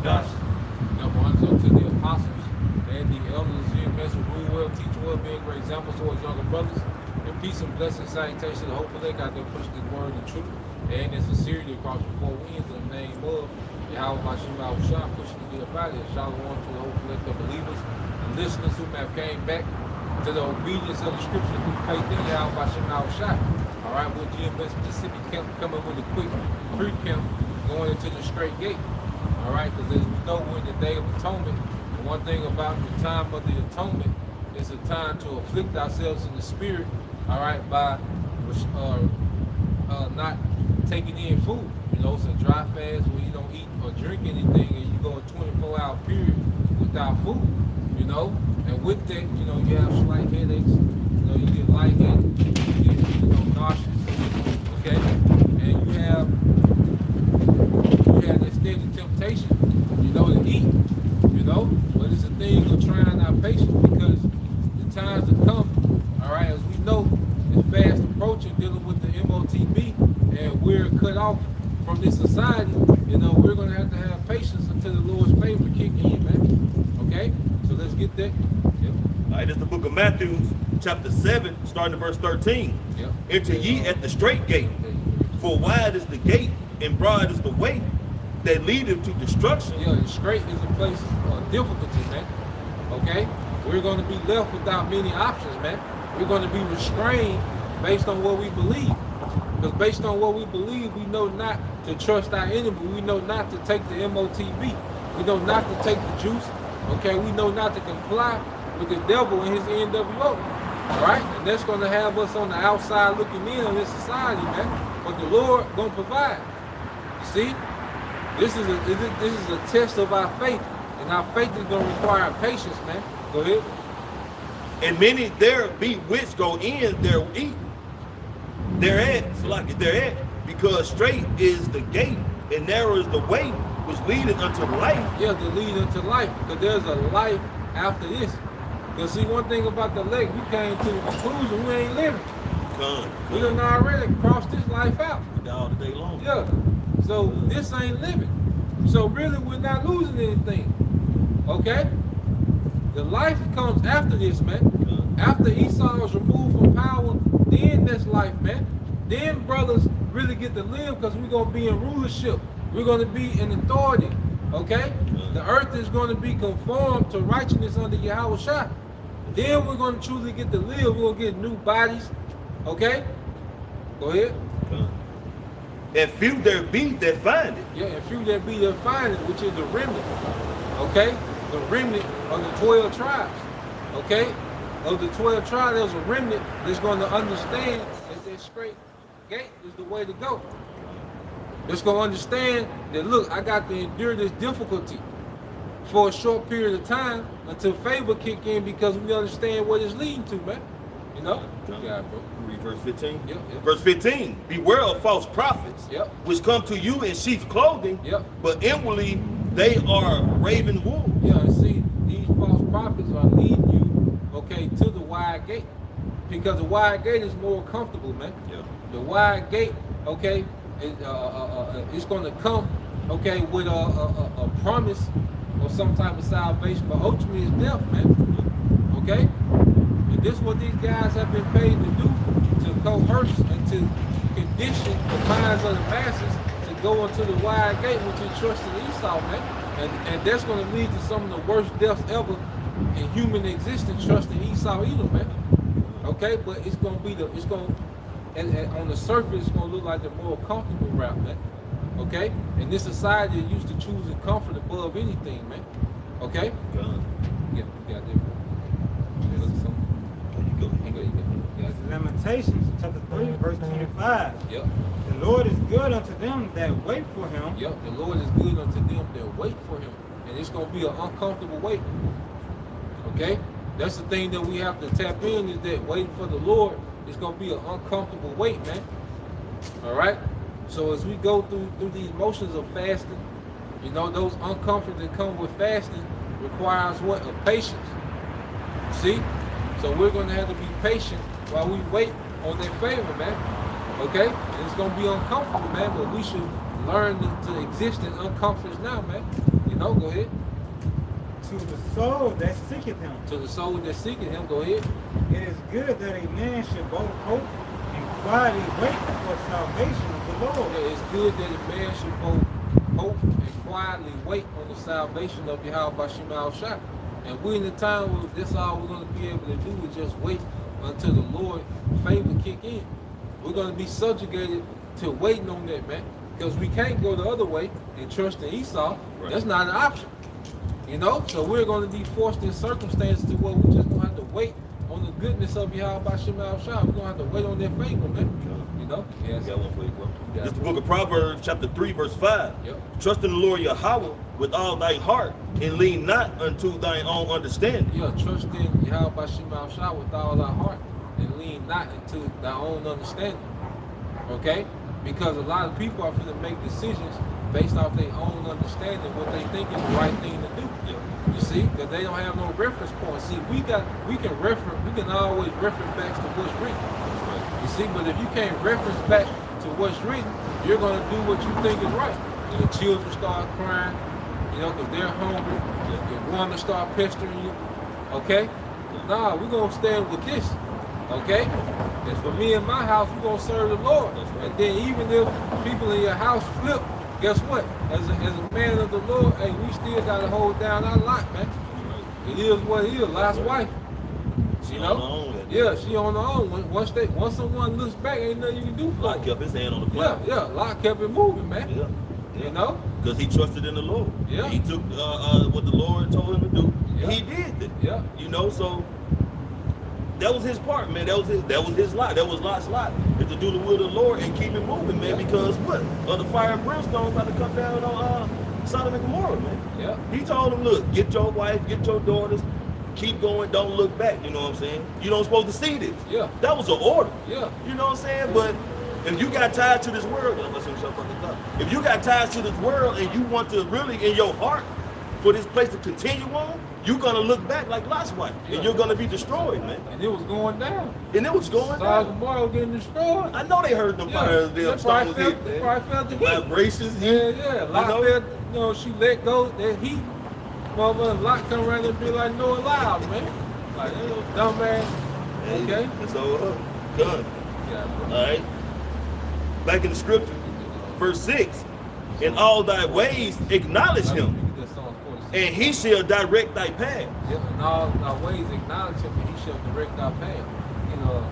gospel. Number one, so to the apostles and the elders, GMS who rule well, teach well, being great examples to our younger brothers. In peace and blessing, salutation, hopefully they got their push this word and truth. And in sincerity across the four winds in the name of Yahweh Bashim Shah, pushing to get up out of here. Shalom to the hopefully the believers and listeners who have came back to the obedience of the scripture through faith in Yahweh Bashim Shah. All right, with GMS Mississippi camp coming with a quick pre-camp going into the Strait Gate. All right, because as we know, we're in the Day of Atonement. And one thing about the time of the atonement is a time to afflict ourselves in the spirit, all right, by not taking in food. You know, it's a dry fast where you don't eat or drink anything and you go a 24-hour period without food, you know. And with that, you know, you have slight headaches, you know, you get lightheaded, you get, nauseous, okay? And you have that steady temptation, you know, to eat, you know. But it's a thing of trying our patience because the times to come, all right, as we know, it's fast approaching dealing with the MOTB, and we're cut off from this society. You know, we're going to have patience until the Lord's favor kick in, man. Okay? So let's get that. Yep. All right, this is the book of Matthew, chapter 7, starting at verse 13. Yep. Enter ye at the strait gate, for wide is the gate, and broad is the way that leadeth to destruction. Yeah, the strait is a place of difficulty, man. Okay? We're going to be left without many options, man. We're going to be restrained based on what we believe. Because based on what we believe, we know not to trust our enemy. We know not to take the MOTB. We know not to take the juice. Okay? We know not to comply with the devil and his NWO. All right? And that's going to have us on the outside looking in on this society, man. But the Lord going to provide. You see? This is a test of our faith. And our faith is going to require patience, man. Go ahead. And many there be which go in there eat. Thereat, because straight is the gate, and narrow is the way which leadeth unto life. Yeah, to lead unto life, because there's a life after this. Because see, one thing about the lake, we came to the conclusion we ain't living. We done already crossed this life out. All the day long. Yeah. So this ain't living. So really, we're not losing anything. Okay? The life comes after this, man. After Esau is removed from power, then that's life, man. Then brothers really get to live because we're going to be in rulership. We're going to be in authority, okay? The earth is going to be conformed to righteousness under Yahweh Shah. Then we're going to truly get to live. We're going to get new bodies, okay? Go ahead. And few there be that find it. Yeah, and few there be that find it, which is the remnant, okay? The remnant of the 12 tribes, okay? Of the 12 tribes, there's a remnant that's going to understand that that straight gate is the way to go. It's going to understand that, look, I got to endure this difficulty for a short period of time until favor kick in because we understand what it's leading to, man. You know? Yeah, bro. Read verse 15. Yep. Verse 15. Beware of false prophets, which come to you in sheep's clothing, but inwardly they are raven wolves. Yeah, and see, these false prophets are leading you, okay, to the wide gate. Because the wide gate is more comfortable, man. Yeah. The wide gate, okay, it's going to come, okay, with a promise of some type of salvation, but ultimately it's death, man. Okay? And this is what these guys have been paid to do, to coerce and to condition the minds of the masses to go into the wide gate, which is trusting Esau, man. And that's going to lead to some of the worst deaths ever in human existence, trusting Esau either, man. Okay, but it's going to be and on the surface, it's going to look like the more comfortable route, man. Okay? And this society is used to choosing comfort above anything, man. Okay? Yeah, you got there. Lamentations chapter 3, verse 25. Yep. The Lord is good unto them that wait for him. Yep, the Lord is good unto them that wait for him. And it's going to be an uncomfortable wait. Okay? That's the thing that we have to tap in, is that waiting for the Lord is going to be an uncomfortable wait, man. All right? So as we go through these motions of fasting, you know, those uncomfort that come with fasting requires what? A patience. See? So we're going to have to be patient while we wait on that favor, man. Okay? And it's going to be uncomfortable, man, but we should learn to exist in uncomforts now, man. You know? No, go ahead. To the soul that seeketh him. To the soul that seeketh him, go ahead. It is good that a man should both hope and quietly wait for salvation of the Lord. Yeah, it's good that a man should both hope and quietly wait on the salvation of Yahweh Bashim Al-Shah. And we're in the time where that's all we're going to be able to do is just wait until the Lord favor kick in. We're going to be subjugated to waiting on that, man. Because we can't go the other way and trust in Esau. Right. That's not an option. You know? So we're going to be forced in circumstances to where we're just going to have to wait on the goodness of Yahweh Bashim Al-Shah. We're going to have to wait on their favor, man. You know? Yes. Got one for you, bro. It's the book of Proverbs, chapter 3, verse 5. Yep. Trust in the Lord Yahweh with all thy heart, and lean not unto thine own understanding. Yeah, trust in Yahweh Bashim Al-Shah with all thy heart, and lean not into thy own understanding. Okay? Because a lot of people are going to make decisions based off their own understanding, what they think is the right thing to do. Yeah. You see, because they don't have no reference point. See, we can always reference back to what's written. Right. You see, but if you can't reference back to what's written, you're going to do what you think is right. And the children start crying, you know, because they're hungry. Your woman start pestering you. Okay? Nah, we're going to stand with this. Okay? And for me and my house, we're going to serve the Lord. And then even if people in your house flip, guess what? As a man of the Lord, hey, we still got to hold down our lot, man. It is what it is. Last wife. You know? Yeah, she on her own. Once someone looks back, ain't nothing you can do for Lot kept his hand on the plow. Yeah, Lot kept it moving, man. Yeah. You know? Because he trusted in the Lord. Yeah. He took what the Lord told him to do. Yeah. He did it. Yeah. You know, so that was his part, man. That was his lot. That was Lot's lot. Is to do the will of the Lord and keep it moving, man. Because what? The fire and brimstone about to come down on Sodom and Gomorrah, man. Yeah. He told him, look, get your wife, get your daughters, keep going, don't look back. You know what I'm saying? You don't supposed to see this. Yeah. That was an order. Yeah. You know what I'm saying? But if you got tied to this world, if you got tied to this world and you want to really in your heart for this place to continue on, you're gonna look back like Lot's wife, and you're gonna be destroyed, man. And it was going down. And it was going down. Tomorrow getting destroyed. I know they heard the fire. They probably felt the heat. Vibrations. Yeah. Lot felt, you know, she let go that heat. Motherfucker, Lot come around and be like, no, loud, man. Like, dumbass. Okay. And so, done. Yeah, all right. Back in the scripture, verse 6. In all thy ways acknowledge him, and he shall direct thy path. Yeah, in all thy ways acknowledge him, and he shall direct thy path. You know,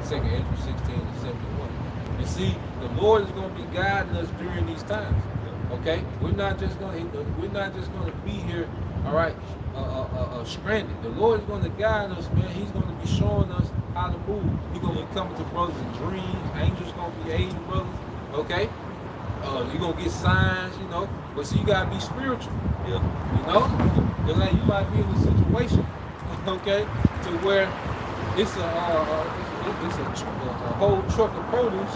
2 Andrew 16 and 71. And see, the Lord is going to be guiding us during these times. Okay, we're not just going to be here, all right, stranded. The Lord is going to guide us, man. He's going to be showing us how to move. He's going to be coming to brothers in dreams. Angels going to be aiding brothers. Okay. You're going to get signs, you know, but see, you got to be spiritual, you know, because like, you might be in a situation, okay, to where it's a whole truck of produce,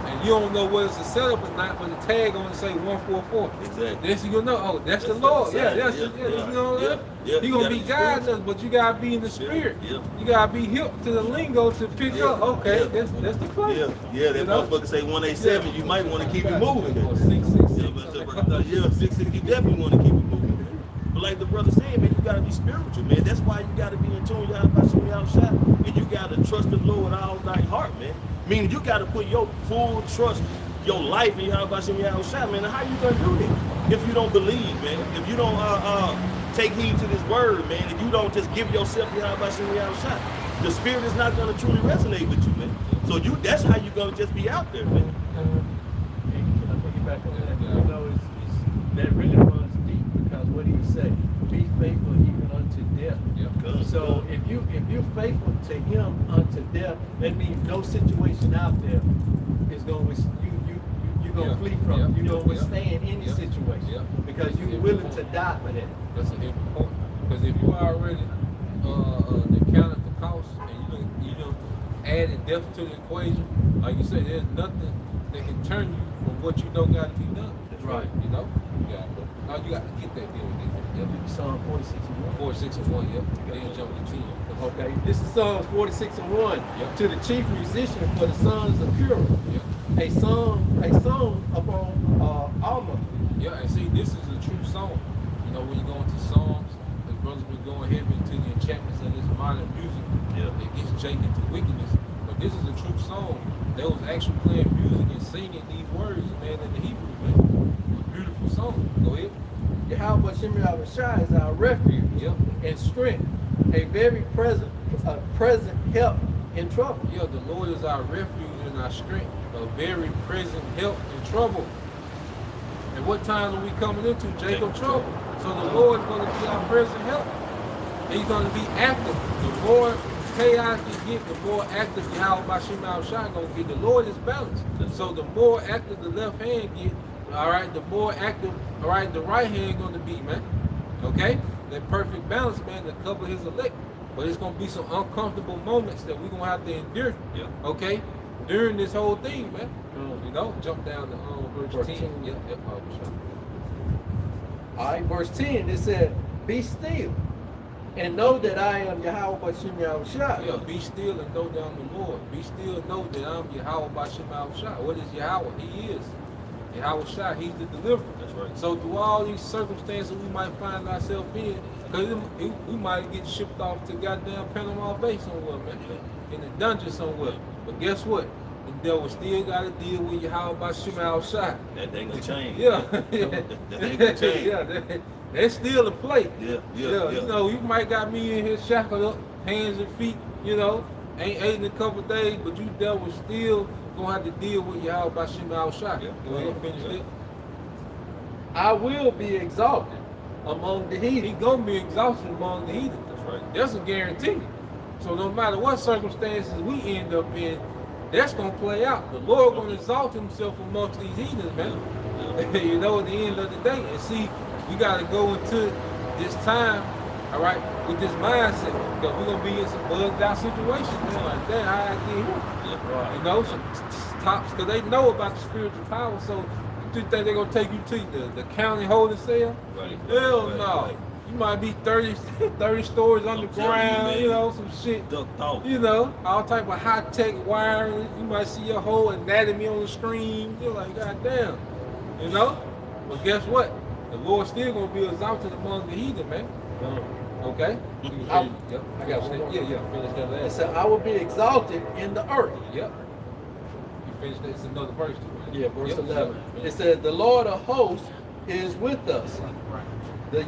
and you don't know whether it's a setup or not, but the tag on it say 144. Exactly. Then you'll know, oh, that's the Lord. You know, He's going to be guiding us, but you got to be in the spirit. You got to be hip to the lingo to pick up, okay, that's the place. Yeah, that motherfucker say 187, you might want to keep it moving. Or 666. Yeah, 660, you definitely want to keep it moving. But like the brother said, man, you got to be spiritual, man. That's why you got to be in tune with Yahweh Shah, and you got to trust the Lord with all thy heart, man. Meaning you got to put your full trust, your life in Yahweh Shah, man. How you going to do this if you don't believe, man? If you don't take heed to this word, man, if you don't just give yourself to Yahweh Shah, the spirit is not going to truly resonate with you, man. So that's how you're going to just be out there, man. Can I put you back on that? You know, that really runs deep, because what do you say? Be faithful even unto death. So if you're faithful to him unto death, that means no situation out there is going to you're going to flee from. You're going to withstand any situation because you're willing to die for that. That's an important point. Because if you already counted the cost and you don't added death to the equation, like you said, there's nothing that can turn you from what you know got to be done. That's right. You know? Now you got to get that deal. Psalm 46 and 1. 46 and 1, Then jump to 10. Okay, this is Psalm 46 and 1. To the chief musician for the sons of Purah. A song upon Alma. Yeah, and see, this is a true song. You know, when you go into Psalms, the brothers been going heavy into the enchantments of this modern music. Yeah. It gets Jake into wickedness. But this is a true song. They was actually playing music and singing these words, man, in the Hebrew, man. A beautiful song. Go ahead. Yahweh Shai is our refuge Yep. and strength, a very present help in trouble. Yeah, the Lord is our refuge and our strength, a very present help in trouble. And what times are we coming into? Jacob trouble. So the Lord is going to be our present help. He's going to be active. The more chaos you get, the more active Yahweh Bashim Al-Shai going to get. The Lord is balanced. So the more active the left hand get, all right, the more active, all right, the right hand going to be, man. Okay? That perfect balance, man, to cover his elect. But it's going to be some uncomfortable moments that we're going to have to endure, okay, during this whole thing, man. You know, jump down to verse 10. Yep. All right, verse 10, it said, be still and know that I am Yahweh Bashim Al-Shai. Yeah, be still and know that I'm the Lord. Be still and know that I'm Yahweh Bashim Al-Shai. What is Yahweh? He is. Yahweh Shai, he's the deliverer. That's right. So through all these circumstances we might find ourselves in, because we might get shipped off to goddamn Panama Bay somewhere, man. In the dungeon somewhere. But guess what? The devil still got to deal with Yahweh Bashim Al-Shai. That ain't gonna change. Yeah. That ain't gonna change. Yeah, that's still a play. Yeah. You know, you might got me in here shackled up, hands and feet, you know, ain't ate in a couple of days, but you devil still gonna have to deal with Yahweh Bashim Al-Shai. Go ahead and finish it. I will be exalted among the heathen. He gonna be exalted among the heathen. That's right. That's a guarantee. So no matter what circumstances we end up in, that's gonna play out. The Lord gonna exalt himself amongst these heathens, man. You know, at the end of the day. And see, we gotta go into this time, all right, with this mindset. Because we're gonna be in some bugged out situations, man. Like that, how I did here. You know, some tops, because they know about the spiritual power. So you think they're gonna take you to the county holding cell? Right. Hell Right, no. right. You might be 30 stories underground, you know, some shit. Ducked off. You know, all type of high-tech wiring. You might see your whole anatomy on the screen. You're like, God damn. You know? But guess what? The Lord's still gonna be exalted among the heathen, man. Okay? I got one more. Yeah, finish that It last. said, I will be exalted in the earth. Yep. You finish that. It's another verse too, right? Yeah, verse Yep. 11. It said, the Lord of hosts is with us. The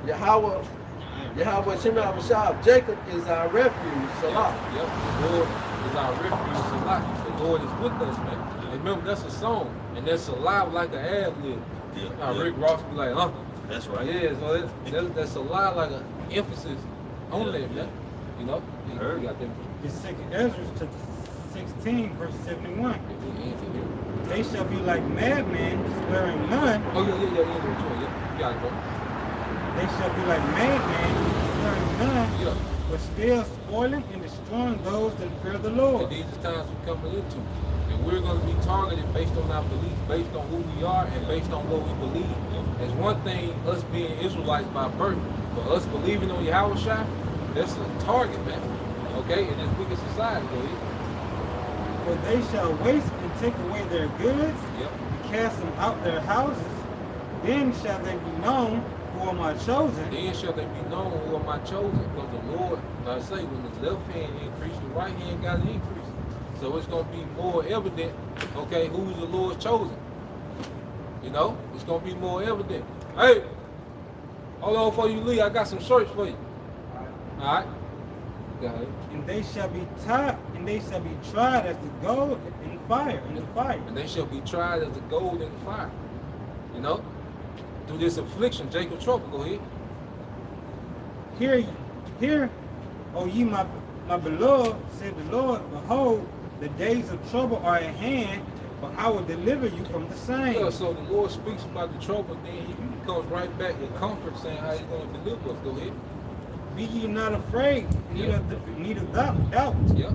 Yahweh Shem Shai of Jacob is our refuge. Salah. Yep. The Lord is our refuge. Salah. The Lord is with us, man. And remember, that's a song. And that's alive like an ad lib. Rick Ross be like, huh? That's right. Yeah, so that's a lot like an emphasis on that, man. You know? You got them. It's 2nd Ezra to 16, verse 71. They shall be like madmen, sparing none. Oh, yeah. You got it, bro. They shall be like madmen, sparing none, Yeah. but still spoiling and destroying those that fear the And Lord. these are times we're coming into. And we're going to be targeted based on our belief, based on who we are, and based on what we believe. It's one thing, us being Israelites by birth, but us believing on Yahweh Shai, that's a target, man. Okay? In this wicked society, go ahead. For they shall waste and take away their goods, Yep. and cast them out their houses. Then shall they be known who are my chosen. Then shall they be known who are my chosen. Because the Lord, like I say, when the left hand increased, the right hand got an increase. So it's going to be more evident, okay, who's the Lord's chosen. You know? It's going to be more evident. Hey, hold on before you leave. I got some shirts for you. All right? Go ahead. And they shall be tried as the gold in the fire. And they shall be tried as the gold in the fire. You know? Through this affliction, Jacob trouble. Go ahead. Hear, O ye my beloved, said the Lord, behold, the days of trouble are at hand, but I will deliver you from the same. Yeah, so the Lord speaks about the trouble, then he comes right back with comfort, saying how he's going to deliver us. Go ahead. Be ye not afraid, neither doubt. Yep.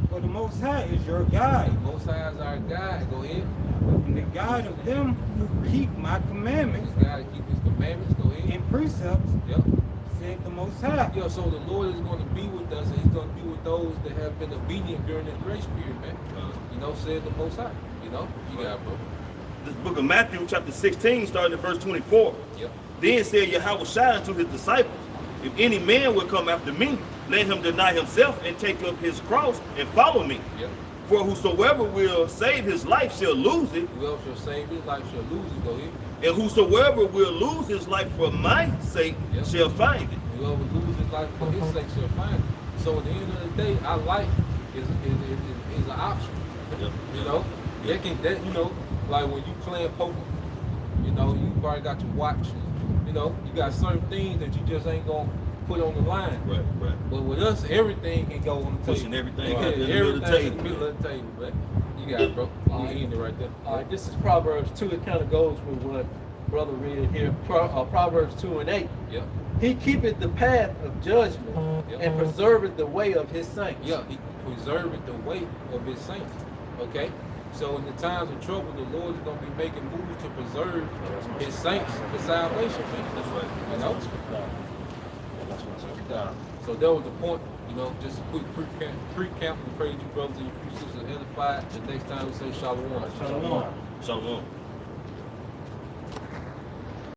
For the Most High is your guide, Most High is our guide. Go ahead. and the guide of them who keep my commandments He's got to keep his commandments. Go ahead. and precepts, Yep. said the Most High. Yeah, so the Lord is going to be with us, and he's going to be with those that have been obedient during this grace period, man. You know, said the Most High. You know? You got it, bro. this book of Matthew, chapter 16, starting at verse 24. Yep. Then said Yahweh Shai unto his disciples, if any man will come after me, let him deny himself and take up his cross and follow me. Yep. For whosoever will save his life shall lose it, Whoever shall save his life shall lose it. Go ahead. and whosoever will lose his life for my sake Yep. shall find it. Whoever loses his life for his sake shall find it. So at the end of the day, our life is an option. Yep. You know, you know, like when you playing poker, you know, you probably got your watch. And, you know, you got certain things that you just ain't gonna put on the line. Right, right. But with us, everything can go on the Pushing table. everything Yeah, out in the middle of the everything in table. the middle of the table, man. You got it, bro. You end it right there. All right, this is Proverbs 2. It kind of goes with what brother read here. Proverbs 2 and 8. Yeah. He keepeth the path of judgment Yep. and preserveth the way of his saints. Yeah, he preserved the way of his saints. Okay? So in the times of trouble, the Lord is going to be making moves to preserve his saints for salvation, man. That's right. You know? So that was the point, you know, just a quick pre-camp. We pray you brothers and your few sisters edified. The next time we say shalom. Shalom. Shalom.